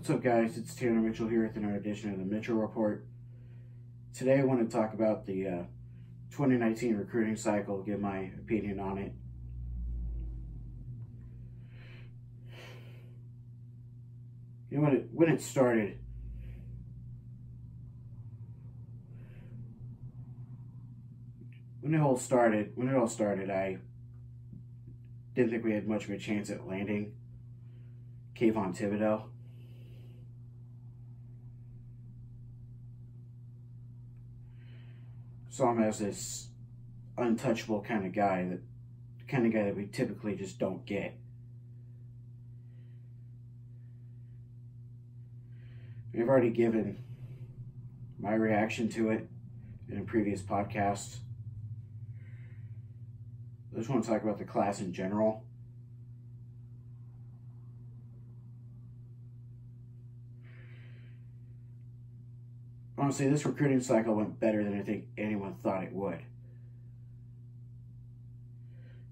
What's up, guys? It's Tanner Mitchell here with another edition of the Mitchell Report. Today I want to talk about the 2019 recruiting cycle, give my opinion on it. You know, when it started, when it all started, I didn't think we had much of a chance at landing Kayvon Thibodeau. Saw him as this untouchable kind of guy, the kind of guy that we typically just don't get. I've already given my reaction to it in a previous podcast. I just want to talk about the class in general. Honestly, this recruiting cycle went better than I think anyone thought it would.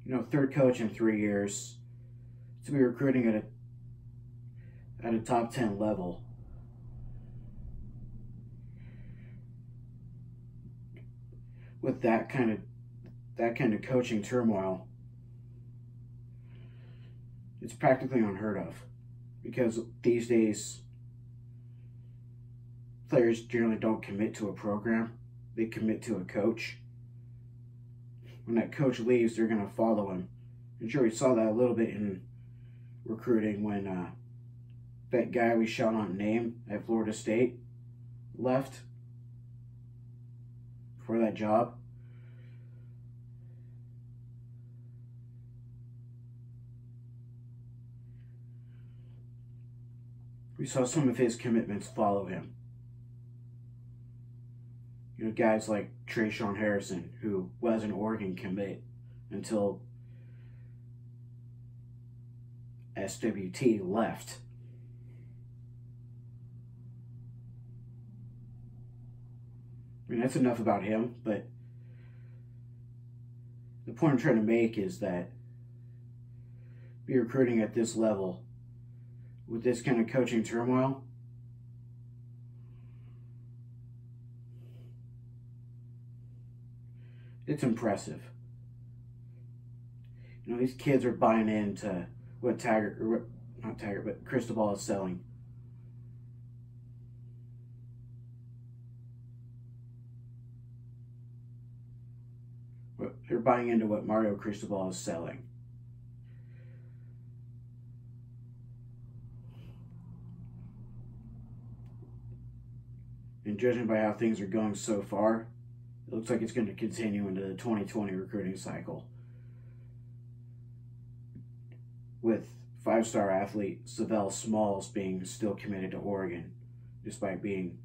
You know, third coach in 3 years, to be recruiting at a top 10 level. With that kind of coaching turmoil, it's practically unheard of, because these days players generally don't commit to a program, they commit to a coach. When that coach leaves, they're going to follow him. I'm sure we saw that a little bit in recruiting when that guy we shall not name at Florida State left for that job. We saw some of his commitments follow him. You know, guys like Trayshawn Harrison, who was an Oregon commit until SWT left. I mean, that's enough about him, but the point I'm trying to make is that be recruiting at this level with this kind of coaching turmoil, it's impressive. You know, these kids are buying into what Cristobal is selling. They're buying into what Mario Cristobal is selling. And judging by how things are going so far, it looks like it's going to continue into the 2020 recruiting cycle, with five-star athlete Savell Smalls being still committed to Oregon, despite being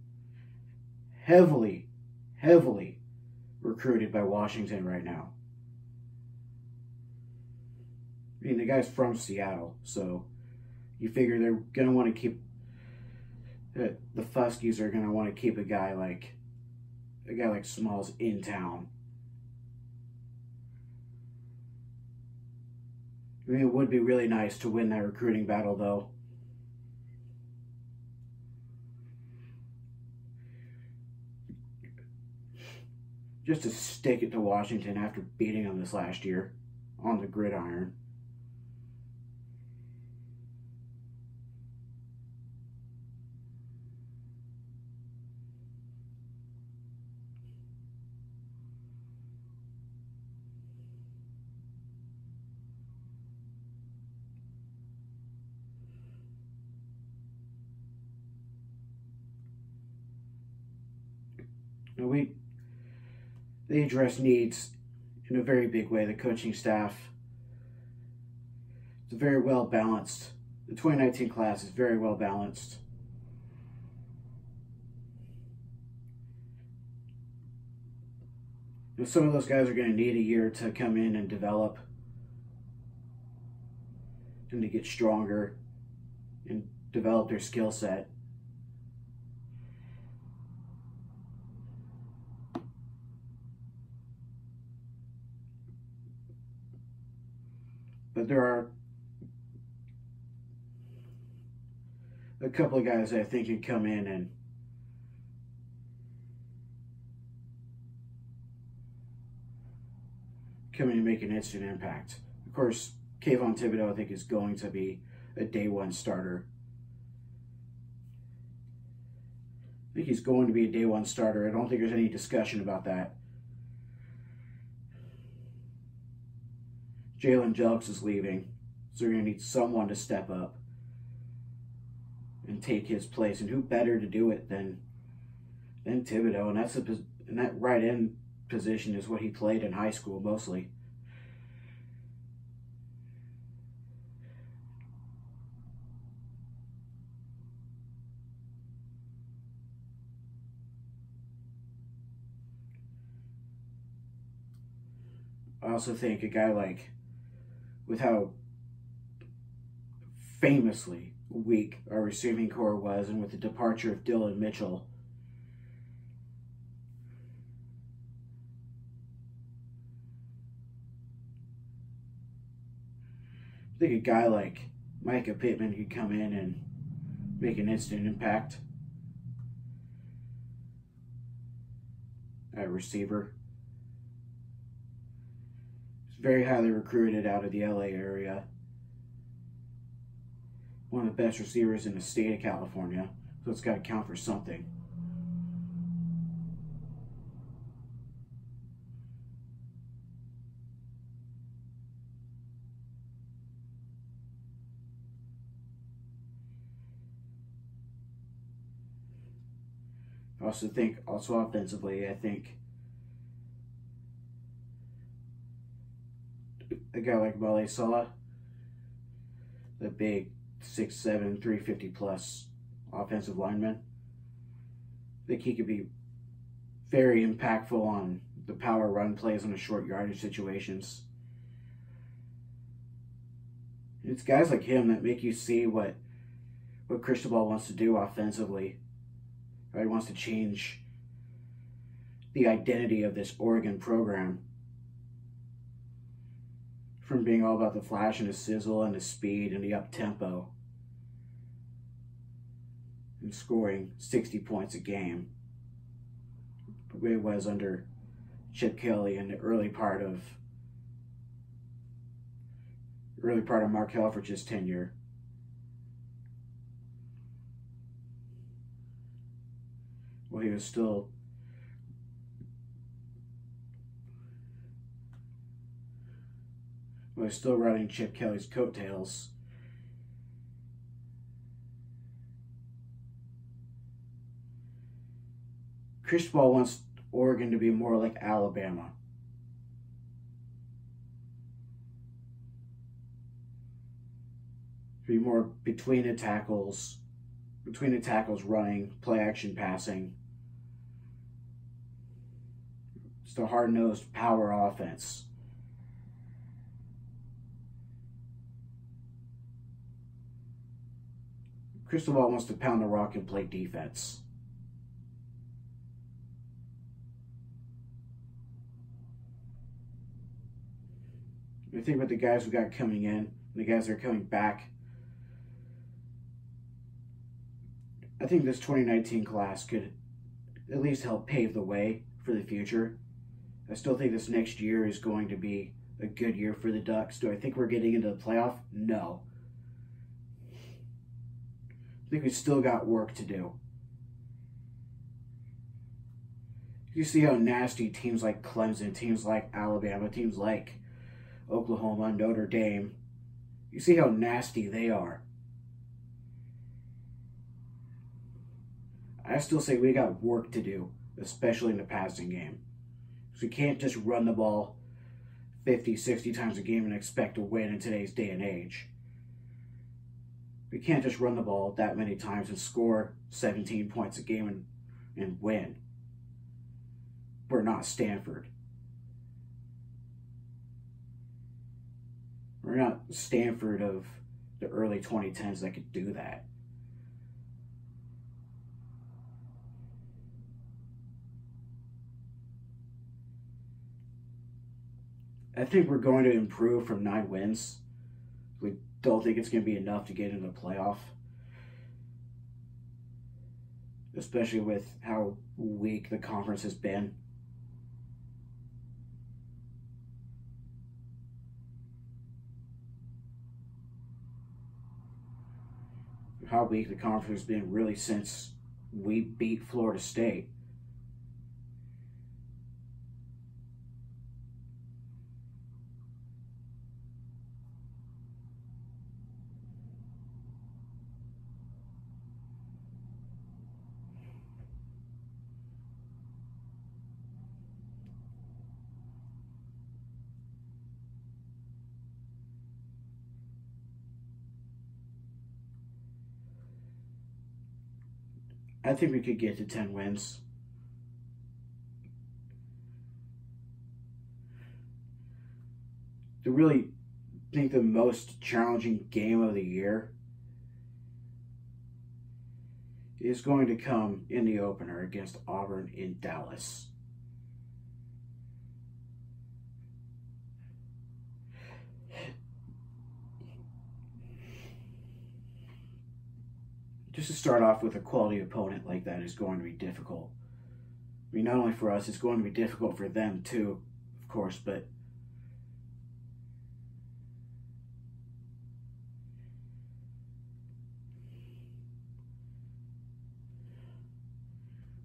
heavily recruited by Washington right now. I mean, the guy's from Seattle, so you figure they're going to want to keep, the Fuskies are going to want to keep a guy like Smalls in town. I mean, it would be really nice to win that recruiting battle, though. Just to stick it to Washington after beating them this last year on the gridiron. You know, they address needs in a very big way. The coaching staff is very well balanced. The 2019 class is very well balanced. You know, some of those guys are going to need a year to come in and develop and to get stronger and develop their skill set. But there a couple of guys that I think can come in and make an instant impact. Of course, Kayvon Thibodeau, I think, is going to be a day one starter. I think he's going to be a day one starter. I don't think there's any discussion about that. Jalen Jelks is leaving, so they're going to need someone to step up and take his place. And who better to do it than Thibodeau? And that right end position is what he played in high school mostly. I also think a guy like, with how famously weak our receiving core was, and with the departure of Dylan Mitchell, I think a guy like Micah Pittman could come in and make an instant impact at receiver. He's very highly recruited out of the LA area. One of the best receivers in the state of California, so it's got to count for something. Also offensively, I think a guy like Male Sala, the big 6'7", 350 plus offensive lineman, I think he could be very impactful on the power run plays on the short yardage situations. It's guys like him that make you see what Cristobal wants to do offensively. He wants to change the identity of this Oregon program from being all about the flash and the sizzle and the speed and the up-tempo and scoring 60 points a game, the way it was under Chip Kelly in the early part of Mark Helfrich's tenure. Well, he was still running Chip Kelly's coattails. Cristobal wants Oregon to be more like Alabama. To be more between the tackles running, play action passing. Just a hard-nosed power offense. Cristobal wants to pound the rock and play defense. I think with the guys we got coming in, and the guys that are coming back, I think this 2019 class could at least help pave the way for the future. I still think this next year is going to be a good year for the Ducks. Do I think we're getting into the playoff? No. I think we still got work to do. You see how nasty teams like Clemson, teams like Alabama, teams like Oklahoma, Notre Dame, you see how nasty they are. I still say we got work to do, especially in the passing game. So we can't just run the ball 50, 60 times a game and expect to win in today's day and age. We can't just run the ball that many times and score 17 points a game and win. We're not Stanford. We're not Stanford of the early 2010s that could do that. I think we're going to improve from 9 wins. We don't think it's going to be enough to get into the playoff. especially with how weak the conference has been. How weak the conference has been really since we beat Florida State. I think we could get to 10 wins. I really think the most challenging game of the year is going to come in the opener against Auburn in Dallas. Just to start off with a quality opponent like that is going to be difficult. I mean, not only for us, it's going to be difficult for them too, of course, but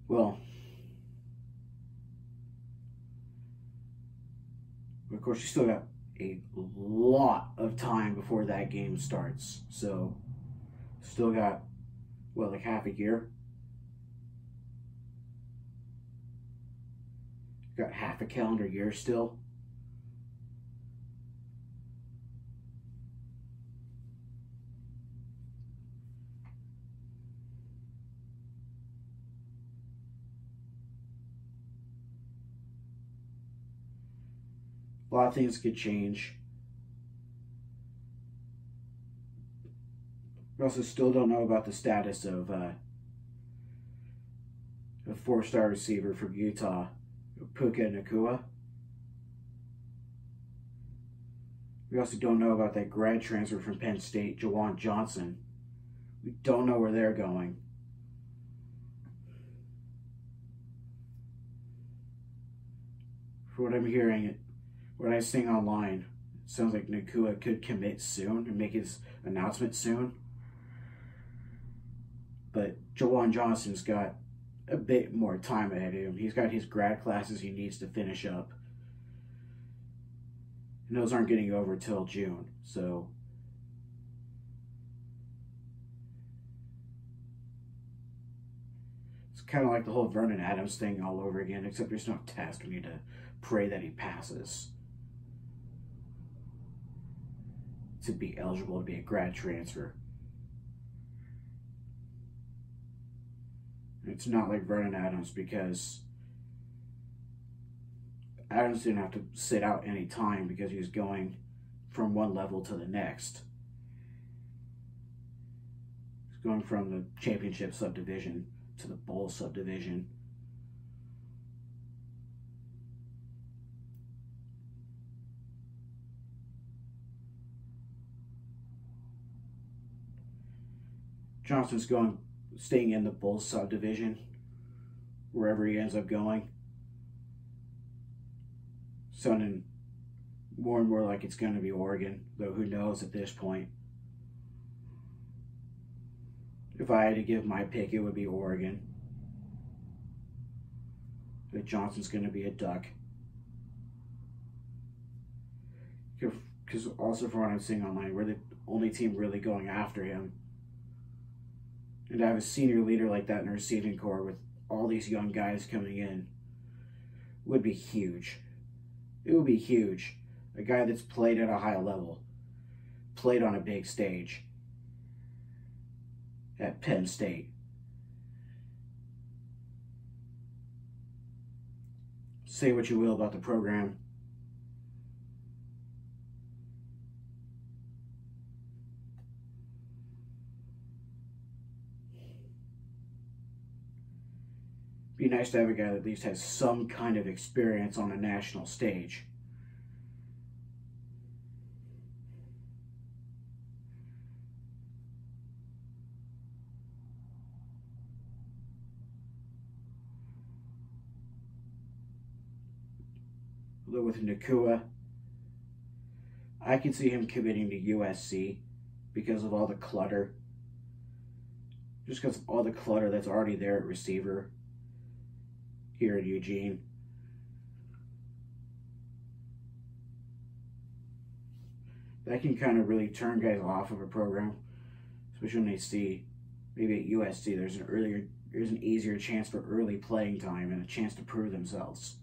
well, of course, you still got a lot of time before that game starts. So, still got, what, like half a year? Got half a calendar year still. A lot of things could change. We also still don't know about the status of a four-star receiver from Utah, Puka Nacua. We also don't know about that grad transfer from Penn State, Jawan Johnson. We don't know where they're going. For what I'm hearing, what I sing online, it sounds like Nacua could commit soon and make his announcement soon. But Jawan Johnson's got a bit more time ahead of him. He's got his grad classes he needs to finish up. And those aren't getting over till June. So it's kind of like the whole Vernon Adams thing all over again, except there's no test. We need to pray that he passes to be eligible to be a grad transfer. It's not like Vernon Adams, because Adams didn't have to sit out any time because he was going from one level to the next. He's going from the championship subdivision to the bowl subdivision. Johnson's staying in the bowl subdivision wherever he ends up going. Sounding more and more like it's going to be Oregon, though who knows at this point. If I had to give my pick, it would be Oregon. But Johnson's going to be a Duck. Because also from what I'm seeing online, we're the only team really going after him. And to have a senior leader like that in a receiving corps with all these young guys coming in would be huge. It would be huge. A guy that's played at a high level, played on a big stage at Penn State. Say what you will about the program. Be nice to have a guy that at least has some kind of experience on a national stage. with Nakua, I could see him committing to USC because of all the clutter. Just because of all the clutter that's already there at receiver here in Eugene. That can kind of really turn guys off of a program, especially when they see maybe at USC there's an easier chance for early playing time and a chance to prove themselves.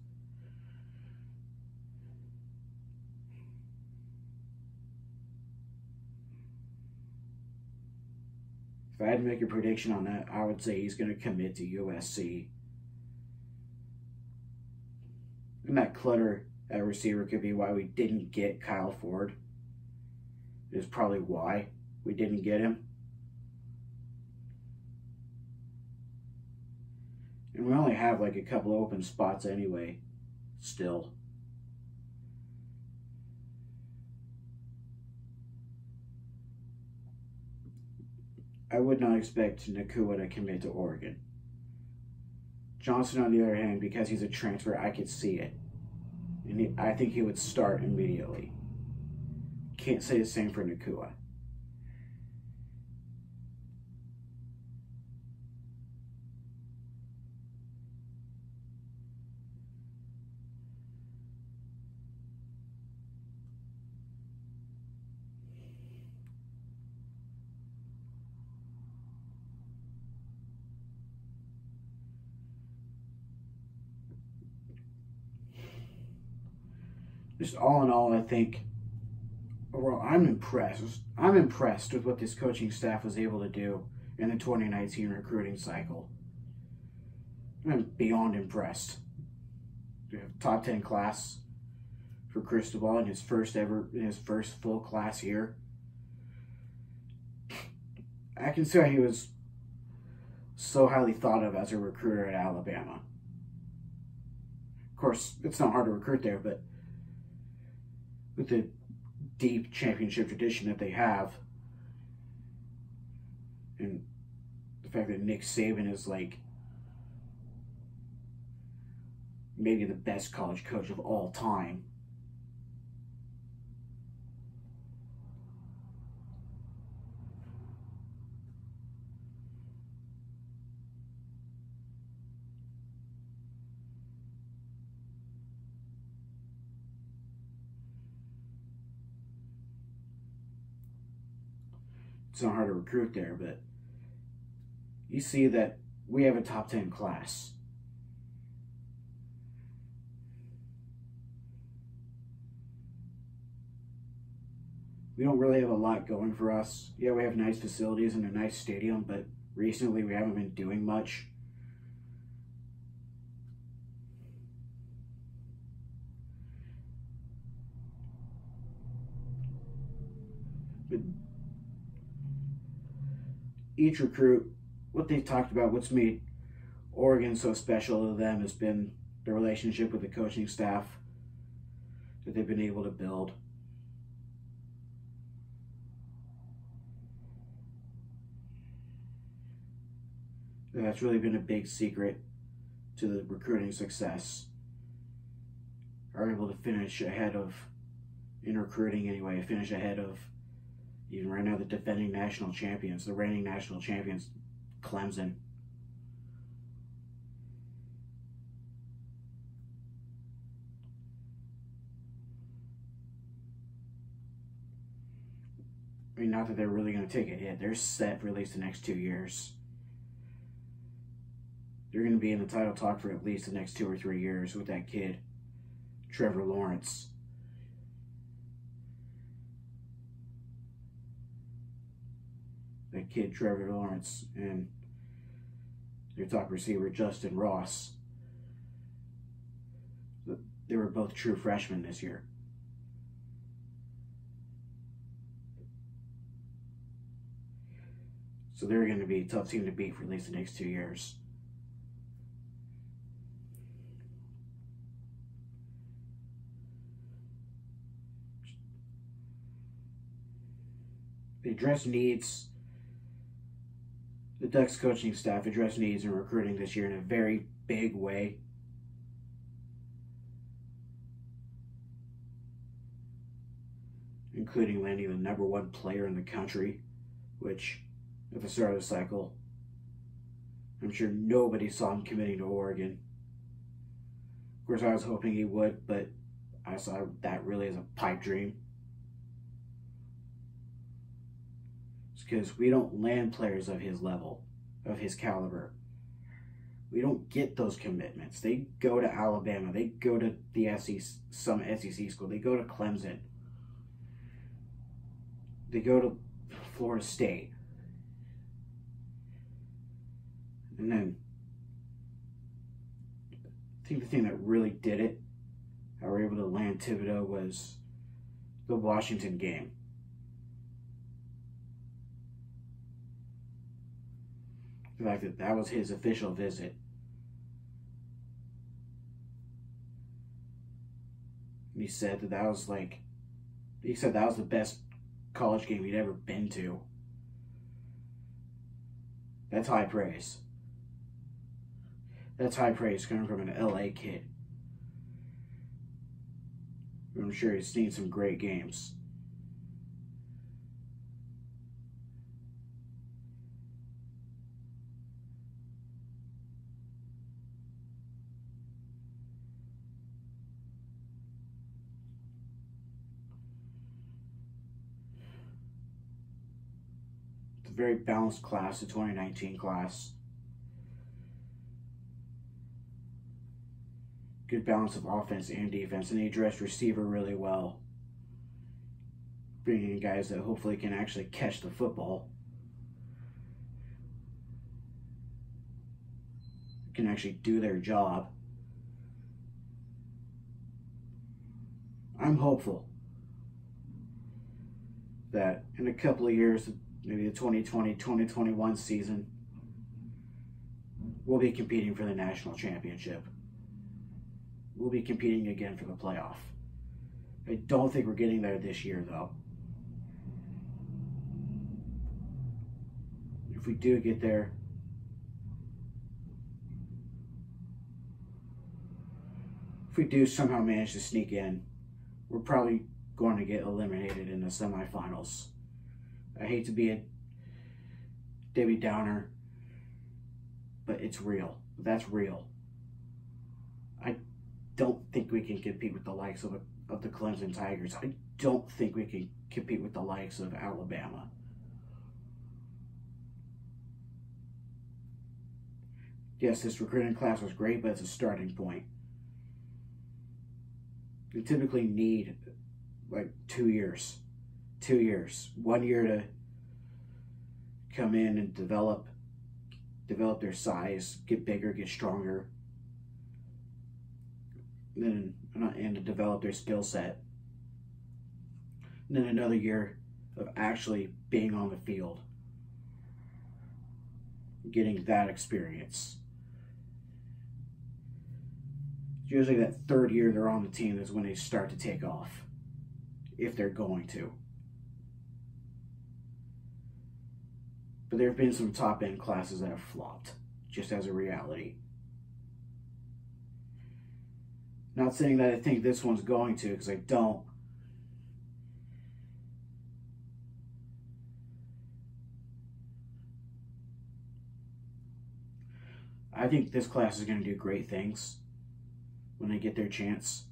If I had to make a prediction on that, I would say he's going to commit to USC. And that clutter at receiver could be why we didn't get Kyle Ford. Is probably why we didn't get him. And we only have like a couple open spots anyway, still. I would not expect Nakua to commit to Oregon. Johnson, on the other hand, because he's a transfer, I could see it. And I think he would start immediately. Can't say the same for Nakua. Just all in all, I think overall, I'm impressed. I'm impressed with what this coaching staff was able to do in the 2019 recruiting cycle. I'm beyond impressed. We have top 10 class for Cristobal in his first full class year. I can see how he was so highly thought of as a recruiter at Alabama. Of course, it's not hard to recruit there, but with the deep championship tradition that they have, and the fact that Nick Saban is like maybe the best college coach of all time. It's not hard to recruit there, but you see that we have a top 10 class. We don't really have a lot going for us. Yeah, we have nice facilities and a nice stadium, but recently we haven't been doing much. But each recruit, what they've talked about, what's made Oregon so special to them has been the relationship with the coaching staff that they've been able to build. And that's really been a big secret to the recruiting success. Are able to finish ahead of, in recruiting anyway, finish ahead of even right now the defending national champions, the reigning national champions, Clemson. I mean, not that they're really going to take a hit. They're set for at least the next 2 years. They're going to be in the title talk for at least the next 2 or 3 years with that kid, Trevor Lawrence. That kid, Trevor Lawrence, and their top receiver, Justin Ross. They were both true freshmen this year. So they're going to be a tough team to beat for at least the next 2 years. They address needs. The Ducks coaching staff addressed needs in recruiting this year in a very big way. including landing the #1 player in the country, which, at the start of the cycle, I'm sure nobody saw him committing to Oregon. Of course, I was hoping he would, but I saw that really as a pipe dream. It's because we don't land players of his level, of his caliber. We don't get those commitments. They go to Alabama. They go to the some SEC school. They go to Clemson. They go to Florida State. And then, I think the thing that really did it, how we were able to land Thibodeau, was the Washington game. The fact that that was his official visit. And he said that was the best college game he'd ever been to. That's high praise. That's high praise coming from an LA kid. I'm sure he's seen some great games. It's a very balanced class, the 2019 class. Good balance of offense and defense, and they addressed receiver really well. Bringing in guys that hopefully can actually catch the football. Can actually do their job. I'm hopeful that in a couple of years, maybe the 2020-2021 season, we'll be competing for the national championship. We'll be competing again for the playoff. I don't think we're getting there this year, though. If we do get there, if we do somehow manage to sneak in, we're probably going to get eliminated in the semifinals. I hate to be a Debbie Downer, but it's real. That's real. I don't think we can compete with the likes of the Clemson Tigers. I don't think we can compete with the likes of Alabama. Yes, this recruiting class was great, but it's a starting point. We typically need like 2 years. 2 years. 1 year to come in and develop their size, get bigger, get stronger. And to develop their skill set. And then another year of actually being on the field. Getting that experience. Usually that third year they're on the team is when they start to take off. If they're going to. But there have been some top-end classes that have flopped, just as a reality. Not saying that I think this one's going to, because I don't. I think this class is going to do great things when they get their chance.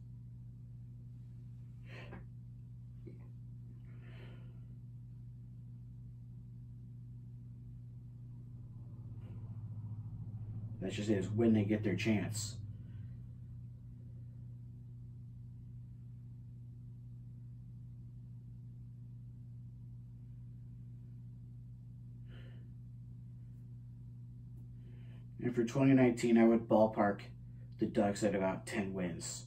That's just it, is when they get their chance. And for 2019, I would ballpark the Ducks at about 10 wins.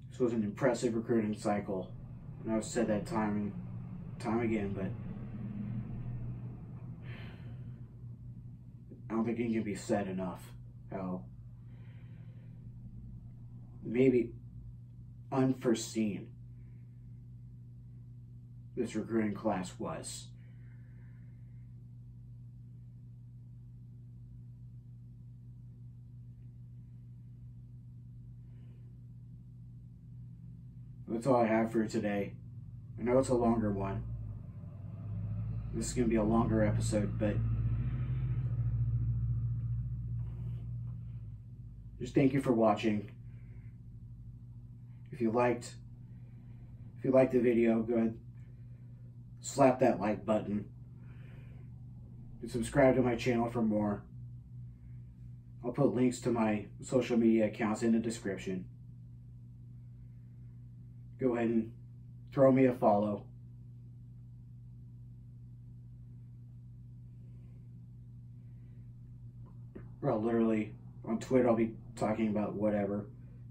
This was an impressive recruiting cycle, and I've said that time and time again, but I don't think it can be said enough how maybe unforeseen this recruiting class was. That's all I have for today. I know it's a longer one. This is going to be a longer episode, but just thank you for watching. If you liked the video, go ahead, slap that like button. And subscribe to my channel for more. I'll put links to my social media accounts in the description. Go ahead and throw me a follow. Or literally, on Twitter I'll be talking about whatever.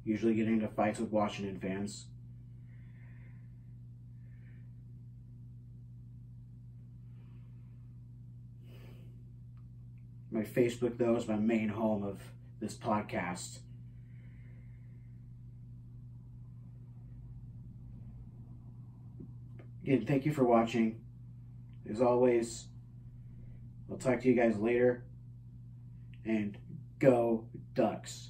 Usually getting into fights with Washington fans. My Facebook, though, is my main home of this podcast. Again, thank you for watching. As always, I'll talk to you guys later. And go Ducks.